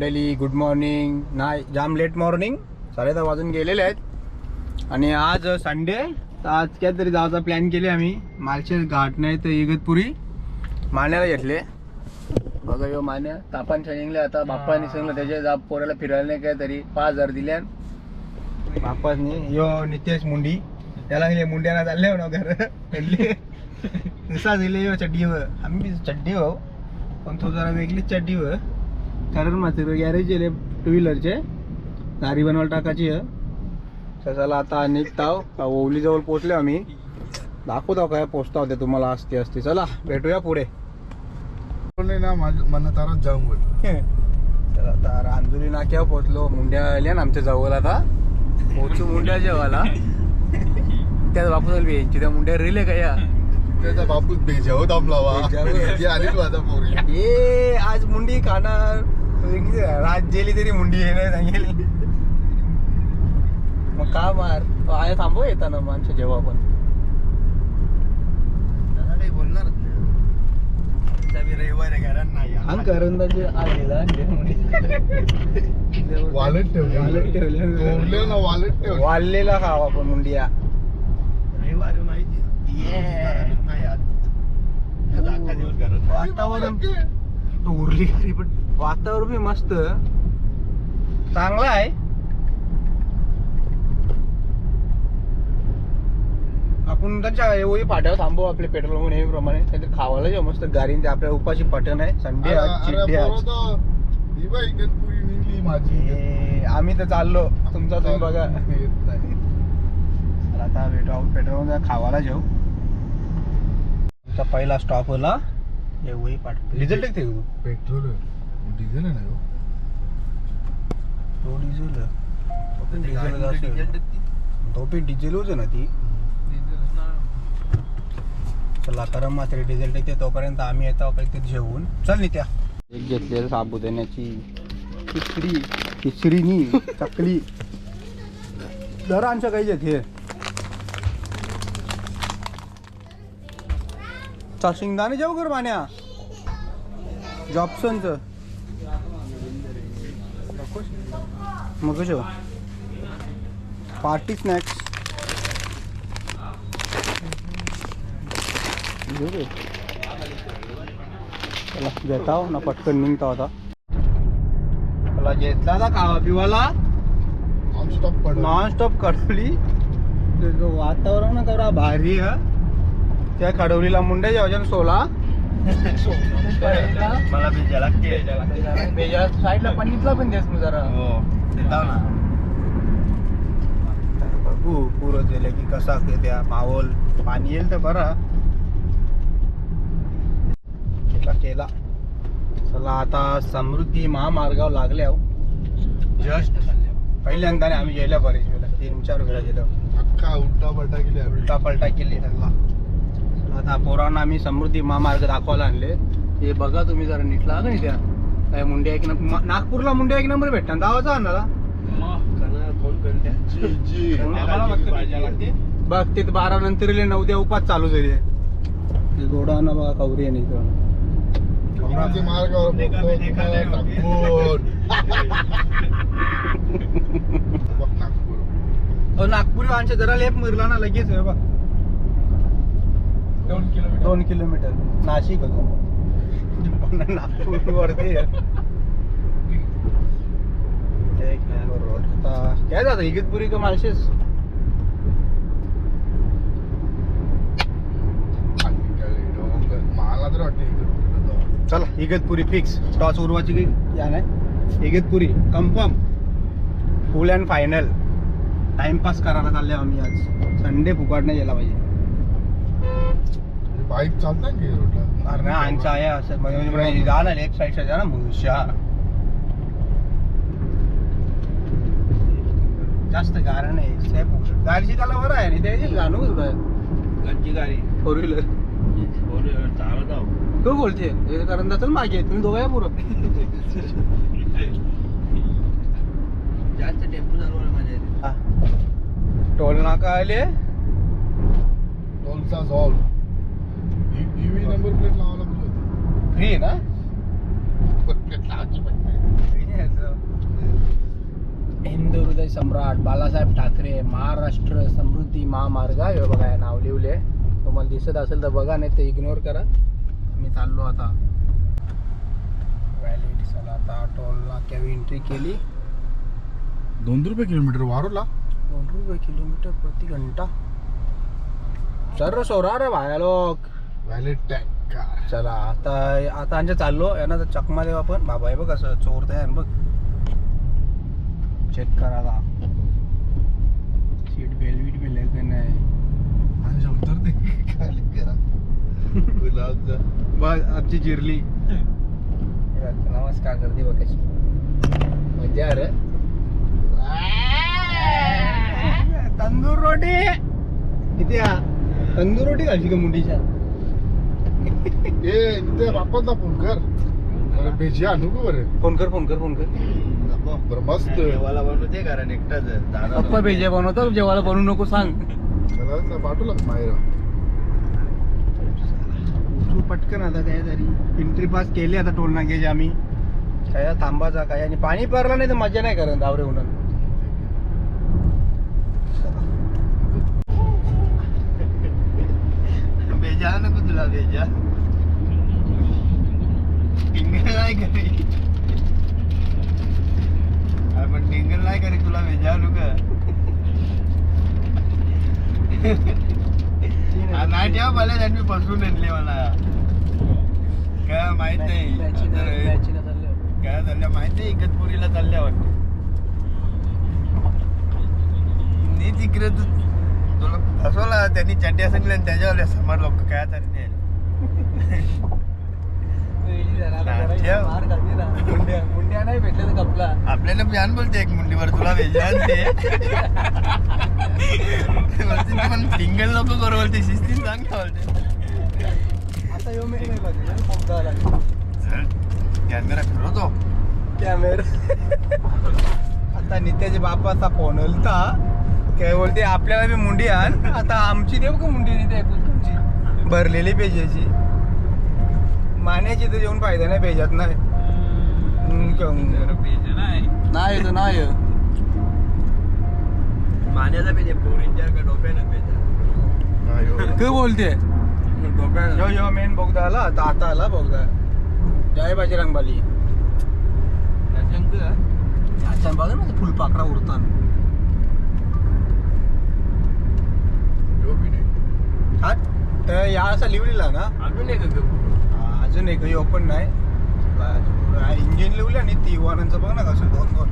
Daily good morning. नाही, जाम late morning, 10:30 वाजून गेलेले आहेत आणि आज संडे. तर आज काय तरी जायचा प्लॅन केले आम्ही. मालशेज घाट नाही तर इगतपुरी माण्याला घेतले. बघा यो मान्या तापान सांगितले. आता बाप्पाने सांगितलं त्याच्या जा पोराला फिरायला नाही काय तरी 5,000 दिल्या बाप्पानी. यो नितेश मुंडी त्याला गेले मुंड्याना चालले ना घर दिले यो चड्डी व आम्ही चड्डी हो पण तो जरा वेगळीच चड्डी व कारण मात्र गॅरेज गेले 2 व्हीलरचे गाडी बनवायला टाकायची आहे. त्याला आता निघताव ओवली जवळ पोहोचले आम्ही. दाखवतो काय पोचता होते तुम्हाला. असते चला भेटूया पुढे. ना मन तारा जाऊन चला आता रांजुरी नाक्यावर पोहोचलो. मुंड्या आल्या ना आमच्या जवळ. आता पोहोचू मुंड्या जेवायला. त्याच बापू यांची त्या मुंड्या रिले का या त्याचा बापूच बेजाव दामलावा आलीच माझा पोरी. ये आज मुंडी खाणार रात गेली तरी मुंडी हे नाही सांगेल. मग का मार आया थांबव येताना माणसं जेव्हा आपण काही बोलणारच नाही. रविवार घरात करंदाचे आलेला वालत ठेवले ना वालत ठेवले वाळलेला खावा आपण मुंडिया. रविवार माहिती वातावरण उरली खरी पण वातावरण बी मस्त चांगला आहे. आपण त्यांच्या एवढी पाट्यावर थांबू आपले पेट्रोल म्हणून नेहमीप्रमाणे काहीतरी खावायला जेव्हा मस्त गाडीने. आपल्या उपाशी पटन आहे. संडे आज चिड्डे आज. आम्ही तर चाललो. तुमचा तुम्ही बघा. आता भेटू पेट्रोल खावायला जाऊ. पहिला स्टॉप होला एवढी पाट. डिझेल टाकते तू? पेट्रोल डिझेल आहे ना तो डिझेल तो पण डिझेल होतं ना ती. चला करम मात्र डिझेल टाकते तोपर्यंत आम्ही येतो काहीतरी जेवून. चल नाही त्या एक घेतलेलं साबुदाण्याची खिचडी चकली दरांच्या काही हे शिंगदाणे जेव कर मान्या जॉब्सनचं मग कसं पार्टी स्नॅक्स चला घेता ना पटकन निघता होता. चला घेतला ना खावा पिवाला नॉन स्टॉप कडवली. वातावरण करा भारी आहे. त्या खडवलीला मुंड्या जेवजन 16 मला बेजा लागते. बेजा साईडला पनीरला पण देस मग जरा बघू पुरं दिले की कसा त्या माहोल पाणी येईल तर बरा केला. चला आता समृद्धी महामार्गावर लागल्या. जस्ट पहिल्यांदा आम्ही गेल्या बरेच वेळेला 3-4 वेळा गेलो. अख्खा उलटा पलटा केली त्याला. आता पोरांना आम्ही समृद्धी महामार्ग दाखवायला आणले. हे बघा तुम्ही जरा नीटला नाही त्या काय मुंड्या एक नागपूरला मुंड्या 1 नंबर भेटतात. गावाचा आणला बघ ते 12 नंतर 9 द्या उपास चालू झाली. गोडाना बघा कवरी आहे नाही नागपूर माणसं जरा लेप मिरला ना लगेच बघ 2 किलोमीटर नाशिक होतो नागपूर वरती. एक नंबर रोड. आता काय जातं इगतपुरी का माळशेज. मला तर वाटतं चला इगतपुरी फिक्स. टॉस उरवाची काही या नाही. Igatpuri confirm full and final. Timepass करायला चालले आम्ही आज. संडे फुकाट नाही गेला पाहिजे. बाईक चालतात की रोडला. अरे आमचा आहे असं जा ना लेफ्ट साईडच्या जा ना मुळशा. जास्त गारा नाही सेफ होऊ शकतो. गाडीची त्याला बरं आहे आणि त्याची जाणू गाडीची गाडी 4 व्हीलर चालत आहो. तो बोलते कारण चल मागे तुम्ही दोघं या पुरं. जास्त टेम्पो चालवायला मजा येते. टोल नाका आले. टोलचा झॉल ईव्ही नंबर प्लेट लावायला पाहिजे. फ्री ना प्लेट लावायची पण सम्राट बाळासाहेब ठाकरे महाराष्ट्र समृद्धी महामार्ग हे बघा हे नाव लिवले. तुम्हाला दिसत असेल तर बघा, नाही ते इग्नोर करा. मी चाललो आता व्हॅलिड. चला आता टोल नाक्यावर एंट्री केली. 2 रुपये किलोमीटर वारोला. 2 रुपये किलोमीटर प्रति घंटा. सर सोरा रे भाया लोक. Valid tag. चला आता आमच्या चाललो यांना तर चकमा देऊ आपण. बाबा हे बघ असं चोरत आहे बघ. चेक करा का सीट बेल्ट आहे की नाही. आणि उतरते खाली करा. गुलाबचा बस आमची जिरली. नमस्कार करते बघ कशी मजा रे. तंदूर रोटी किती तंदूर रोटी घालची का मुंडीच्या. ए ते बापांना फोन कर. अरे भेजी आणू का बरं. फोन कर बरं मस्त जेवायला बनवते कारण एकटाच पप्पा भेजे बनवतो. जेवायला बनवू नको सांग. चला ना पाठवला बाहेर. उचलू पटकन आता काय तरी. एंट्री पास केली आता टोल नाक्याची आम्ही. काय थांबाचा काय आणि पाणी भरलं नाही तर मजा नाही करत आवरे उन्हात. बेजा नको तुला बेजा टिंगल नाही करी. पण टिंगल नाही करी तुला बेजा नको. नाही ठेवा भले त्यांनी फसवून आणले मला. काय माहित नाही काय चालल्या माहित नाही. इगतपुरीला चालल्या वाटतं. नी तिकडे तुला फसवला त्यांनी चड्ड्या सांगल्या आणि त्याच्यावर समोर लोक काय तरी नाही. मुंड्या नाही भेटले तर कपला. आपल्याला जान बोलते एक मुंडीवर तुला वेजान ते पण सिंगल नको करू बोलते. शिस्तीन सांग का बोलते. आता यो मेरे नाही लागले कॅमेरा फिरवतो. कॅमेरा आता नित्याच्या बापाचा फोन होता. काय बोलते आपल्याला बी मुंडी आण. आता आमची देऊ का मुंडी नित्या तुमची भरलेली पेजाची. मान्याची तर येऊन फायदा नाही पेजात नाही. नाही मान्याचा पेज पोरींच्या का डोक्यानं पेज तू बोलते डोक्यानं. यो मेन बोगदा आला आता आला बोगदा. जय बजरंगबली. अच्छा बघा ना फुलपाखरा उरतान. हा तर या असा लिवलेला ना. अजून एक अजून एक ओपन नाही. इंजिन लिवलं आणि ती वाहनांचं बघ ना कसं 2-2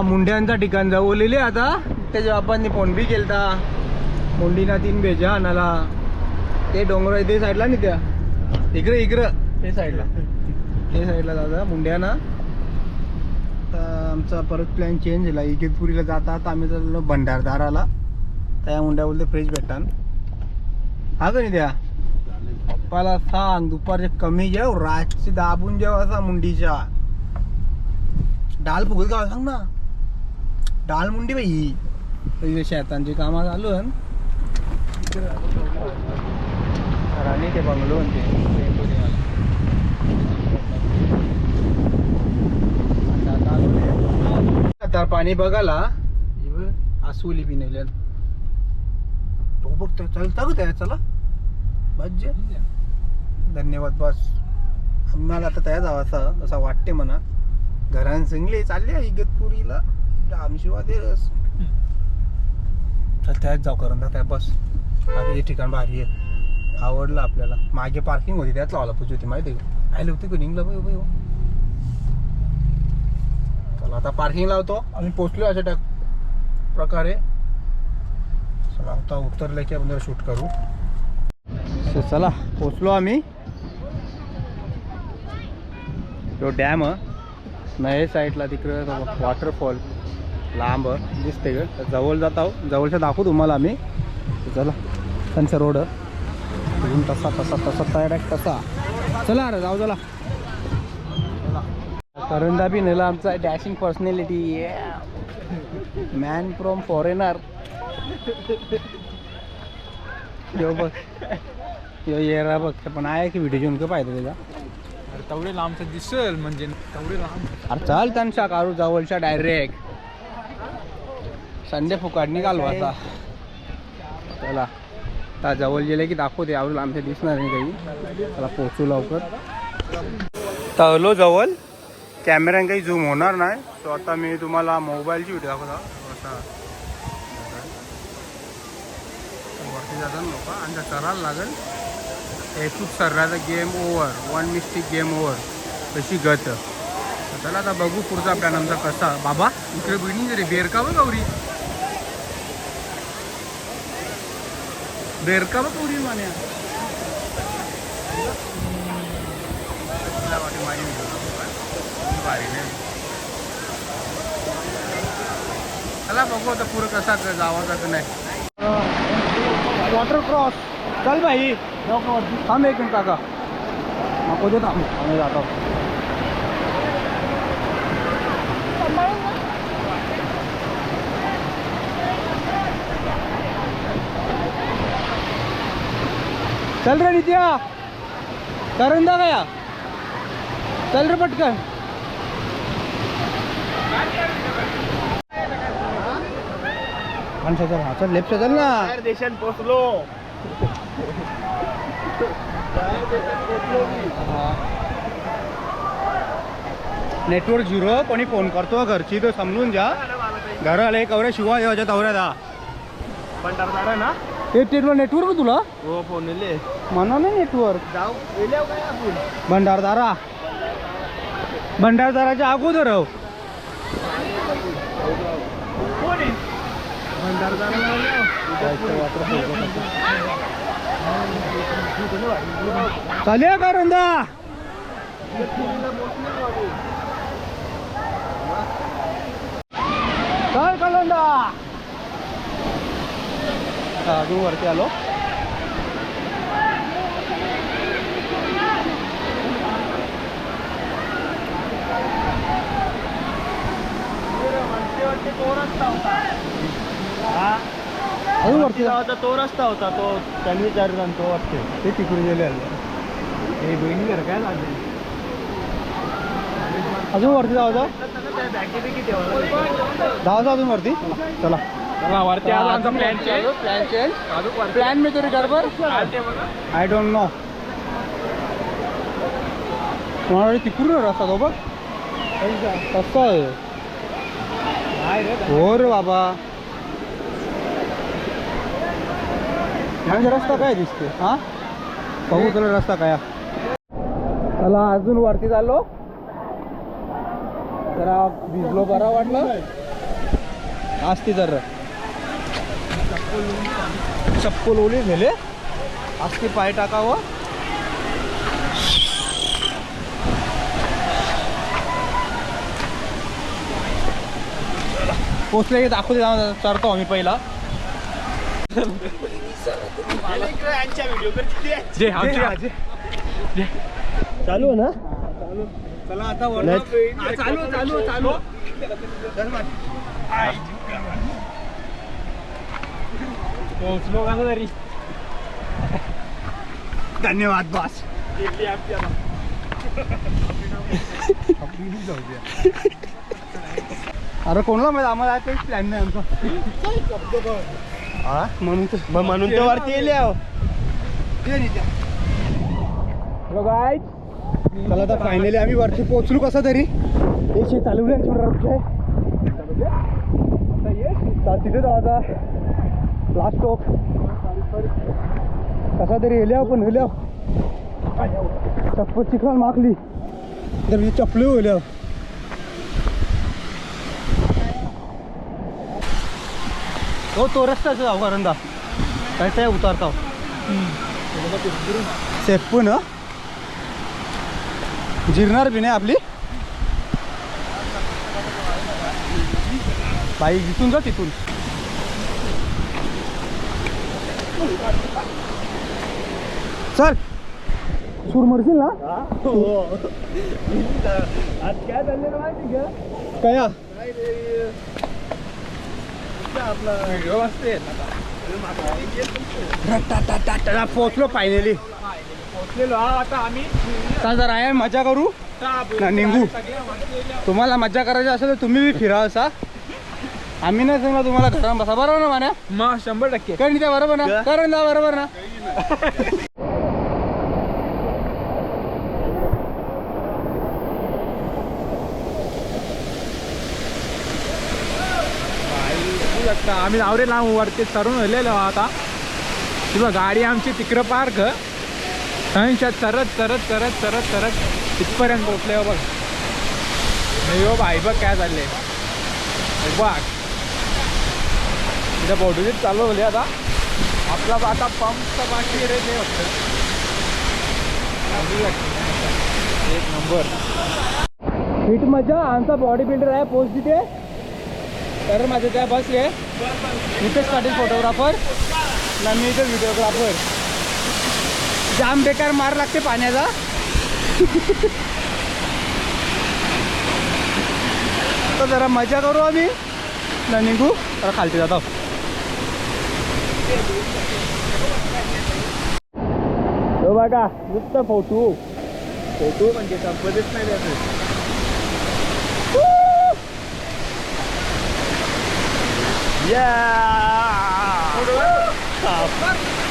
मुंड्यांचा ठिकाण जावलेले आता. त्याच्या बापांनी फोन बी केलता. मुंडीना 3 भेजा आणाला. ते डोंगर ते साईडला नाही त्या इकडं ते साईडला दादा मुंड्याना. तर आमचा परत प्लॅन चेंज झाला. इगतपुरीला जाता आता आम्ही चाललो भंडारदाराला. त्या मुंड्या बोलते फ्रेश भेटतान हा का नाही द्या. पप्पाला सांग दुपारचे कमी जेव रातची दाबून जेव असा मुंडीच्या. डाल फुगत गाव सांग ना. डाल मुंडी बाई शेतांची कामं चालू आहे. राणी ते बंगलो आता पाणी बघायला आसुली बी नेल्या. तो बघतो चलता का त्या. चला बस धन्यवाद बस. आम्हाला आता त्या जावाचा असं वाटते म्हणा. घरान संगले चालले इगतपुरीला आमशिवा ते त्याच जाऊ करून त्या बस. आता हे ठिकाण भारी आहे. आवडलं आपल्याला. मागे पार्किंग होती त्यात लावला पुजी होती माहिती आहे का, आयला होती का निघलं बाई बाई. चला आता पार्किंग लावतो. आम्ही पोचलो अशा प्रकारे. चला आता उतरलं की आपण जरा शूट करू. चला पोचलो आम्ही. तो डॅम नाही साईडला तिकडं वॉटरफॉल लांब दिसते ग. तर जवळ जात आहोत, जवळच्या दाखवू तुम्हाला आम्ही. चला त्यांचा रोड तसा तसा तसा डायरेक्ट तसा. चला अरे जाऊ चला. करंदा बी नेला आमचा dashing personality man from foreigner. यो बघ यो येरा बघ पण आहे की व्हिडिओ घेऊन का पाहिजे त्याचा. तेवढे लांबचं दिसेल म्हणजे तेवढे लांब. अरे चल त्यांच्या कारू जवळच्या डायरेक्ट संडे फुकाट निघालो आता. चला आता जवळ गेले की दाखवते आवडेल आमच्या दिसणार नाही काही. त्याला पोचू लवकर. तळलो जवळ कॅमेऱ्याने काही झूम होणार नाही. सो आता मी तुम्हाला मोबाईलची व्हिडिओ दाखवतो. असा वरती जातात लोक आणि करायला लागेल. एकूच सर्राचा game over, 1 mistake game over कशी गत. चला आता बघू पुढचा प्लॅन आमचा कसा. बाबा इकडे बिल्डिंग रे बेरका बघ गौरी, बेरका बघ गौरी मान्या. चला बघू आता पुढं कसा जावाचा का नाही. वॉटर क्रॉस चल भाई थांब एक मिनिट काका नको दे थांब आम्ही जातो. चल रे नित्या करंदा गया चल रे पटकन. चल हा चल लेफ्ट चल ना. देशात पोचलो. Network zero. कोणी फोन करतो घरची तर समजून जा. घर आले कवऱ्या शिवाय येवाच्या तवऱ्या दा भंडारदारा ना ते नेटवर्क तुला हो फोन दिले म्हणा नाही नेटवर्क. जाऊ गेल्यावर काय आपण भंडारदाराच्या अगोदर हो. चालूया करंदा. चल करंदा. अजून वरती आलो. अजून वरती होता तो रस्ता होता तो त्यांनी विचारला तो वाटते ते तिकडे गेले. हे बहिणी घर काय लागले. अजून वरती जाऊ जाऊ अजून वरती. चला वरती आमचा प्लॅन प्लॅन मी तरी गडबड आय डोंट नो. कोणाकडे तिकडून रस्ता तो बघ कसा आहे. हो रे बाबा म्हणजे रस्ता काय दिसते. हा बघू तुला रस्ता काय. चला अजून वरती चाललो. जरा भिजलो बरा वाटलं असते. जर चप्पल ओली झाले असते पाय टाकावं. पोचले की दाखवते चढतो आम्ही पहिला. चालू आहे ना. चला आता चालू पोहोचलो का तरी. धन्यवाद बॉस. अरे कोणाला माहिती आम्हाला काही प्लॅन नाही आमचा. म्हणून ते वरती येले. चला आता फायनली आम्ही वरती पोहोचलो कसा तरी. चालवले तिथे जाऊ आता लास्ट स्टॉप कसा तरी हेल्या पण हेल्या चप्पल चिखल माखली तर मी चपली होल्या तो रस्ता जाऊ करंदा कैसा आहे उतारता सेफ पण जिरणार बी नाही आपली बाई इथून जा तिथून चल सूर मरशील ना आज काय झालेलं माहिती का काय आपला व्हिडिओ असते पोचलो फायनली पोहोचलेलो आता आम्ही जरा आहे मजा करू ना निघू तुम्हाला मजा करायची असेल तर तुम्ही बी फिरा असा आम्ही नाही सांगला तुम्हाला घरात बसा बरोबर ना म्हणा मग 100% करून द्या बरोबर ना करून द्या बरोबर ना आम्ही आवरे लांब वरती चढून आलेलो आता किंवा गाडी आमची तिकडं पार्क थंच्या चरत चरत चरत चरत चरत इथपर्यंत पोचले बघ हो भाई बघ काय चालले बघ तिथं फोटोशूट चालू होते आता आपला आता पंपचा बाकी रे ते एक नंबर हिट मजा आमचा बॉडी बिल्डर आहे पोस्ट तिथे तर माझे त्या बसले इथेच पाटील फोटोग्राफर ना मी इथे व्हिडिओग्राफर जाम बेकार मार लागते पाण्याचा तर जरा मजा करू आम्ही ना निघू तर खालती जातो हो बघा नुसतं फोटो म्हणजे संपतच नाही त्याचं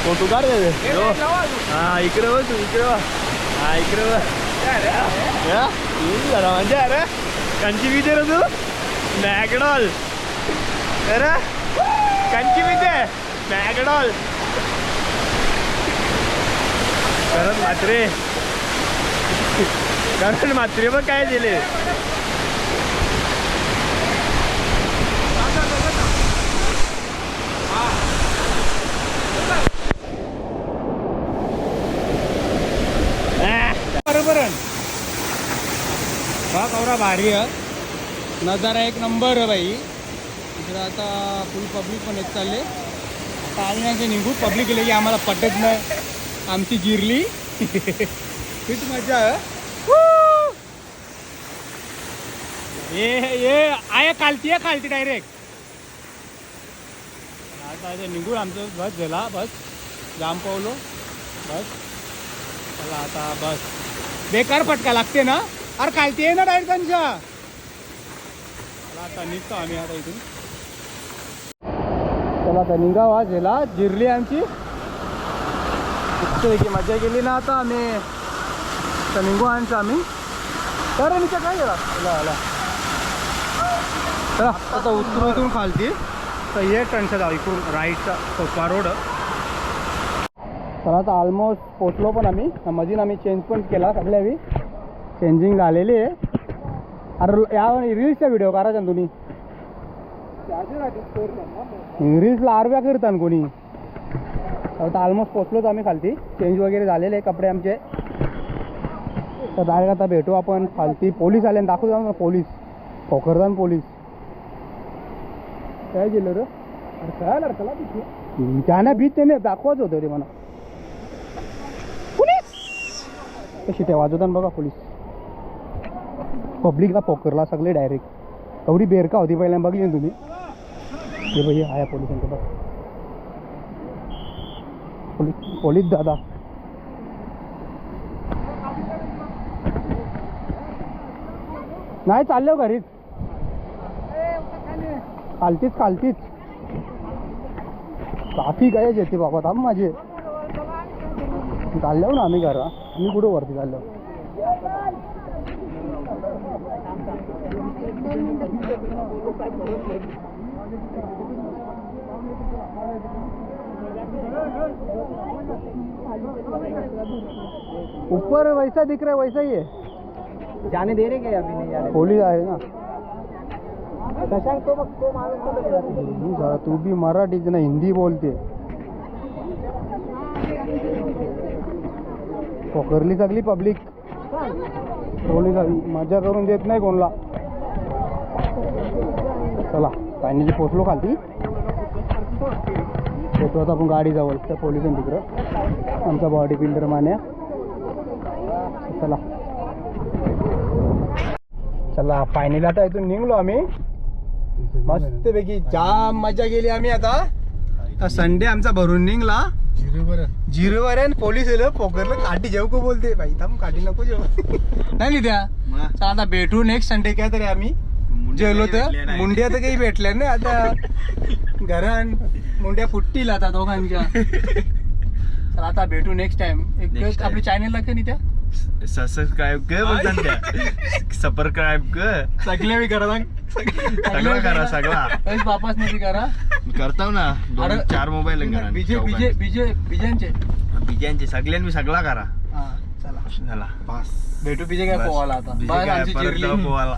फोटो काढ हा इकडे बघ तू इकडे हा इकडे बघ म्हणजे अरे कंची विचार तू मॅकडॉल अरे कंची विचार मॅकडॉल कारण मात्रे मग काय दिले बरोबर हा कवरा भारी आहे नजारा एक नंबर आहे बाई इकडं आता फुल पब्लिक पण एक चालले आता आम्ही नाही निघू पब्लिक गेले की आम्हाला पटत नाही आमची गिरली किती मजा ये आहे खालती डायरेक्ट आता निघू आमचं बस झाला बस जाम पावलो बस चला आता बस बेकार फटका लागते ना अरे खालती आहे ना डायरेक्ट त्यांच्या चला आता निघतो आम्ही आता इथून चला आता निघावा झेला जिरली आमची की मजा गेली ना आता आम्ही तर निघू आमचं आम्ही तर निघा काय गेला चला चला आता उतरू इथून खालती तर ये ट्रेनचा जाऊ इकडून राईटचा सोपा रोड तर आता ऑलमोस्ट पोचलो पण आम्ही मधीन आम्ही चेंज पण केला सगळ्यावी चेंजिंग झालेली आहे अरे या रील्सचा व्हिडिओ करायचा ना तुम्ही रील्सला आरव्या करता कोणी आता ऑलमोस्ट पोचलोच आम्ही खालती चेंज वगैरे झालेले कपडे आमचे तर डायरेक्ट आता भेटू आपण खालती पोलीस आले दाखवू जाऊ ना पोलीस खोखरदान पोलीस काय गेलं रे अरे काय लडकला तिथे त्याने भीत त्याने दाखवाच होतं रे मला पोलीस कशी ते वाजवतात बघा पोलीस पब्लिकला पोकरला सगळे डायरेक्ट एवढी बेरका होती पहिल्यांदा बघली ना तुम्ही हे भाई आया पोलिसांचं बघ पोलीस दादा नाही चाललो घरीच खालतीच ट्राफिक आहे येते बाबा थांब माझे चाललो ना आम्ही घरा आम्ही कुठं वरती चाललो ऊपर वैसा दिख रहा है वैसा ही है. जाने दे रहे क्या अभी नहीं जाने पोलीस आहे ना. कशांक तो मग तो माणूस कुठं गेला तिथे? तू बी मराठीच ना हिंदी बोलते. पकडली सगळी पब्लिक. पोलीस मजा करून देत नाही कोणला. चला फायनली पोचलो खालती. येतो आता आपण गाडी जवळ त्या पोलिसां तिकडं. आमचा बॉडी बिल्डर मान्या. चला चला फायनली आता इथून निघलो आम्ही. मस्तपैकी जाम मजा गेली आम्ही. आता संडे आमचा भरून निघला. जिरोवर आहे. पोलीस येलो पोकरला काठी जेव को बोलते बाई थांब काठी नको जेव नाही द्या. चला आता भेटू नेक्स्ट संडे काय तरी आम्ही जेवलो तर. मुंड्या तर काही भेटल्या नाही आता. घरान मुंड्या फुटतील आता दोघांच्या. चला आता भेटू नेक्स्ट टाइम. एक आपली चॅनल लागते नाही त्या सबस्क्राईब कर बोलतात त्या. सबस्क्राईब कर सगळे मी करा सगळं करा सगळा. वापस नाही करा करताव ना. अरे, 4 मोबाईल बिजयांचे सगळ्यांनी सगळा करा. हा चला झाला भेटू बिजे काय पोवाला आता. बिजे बस काय आमची परत चिरली. पोवाला.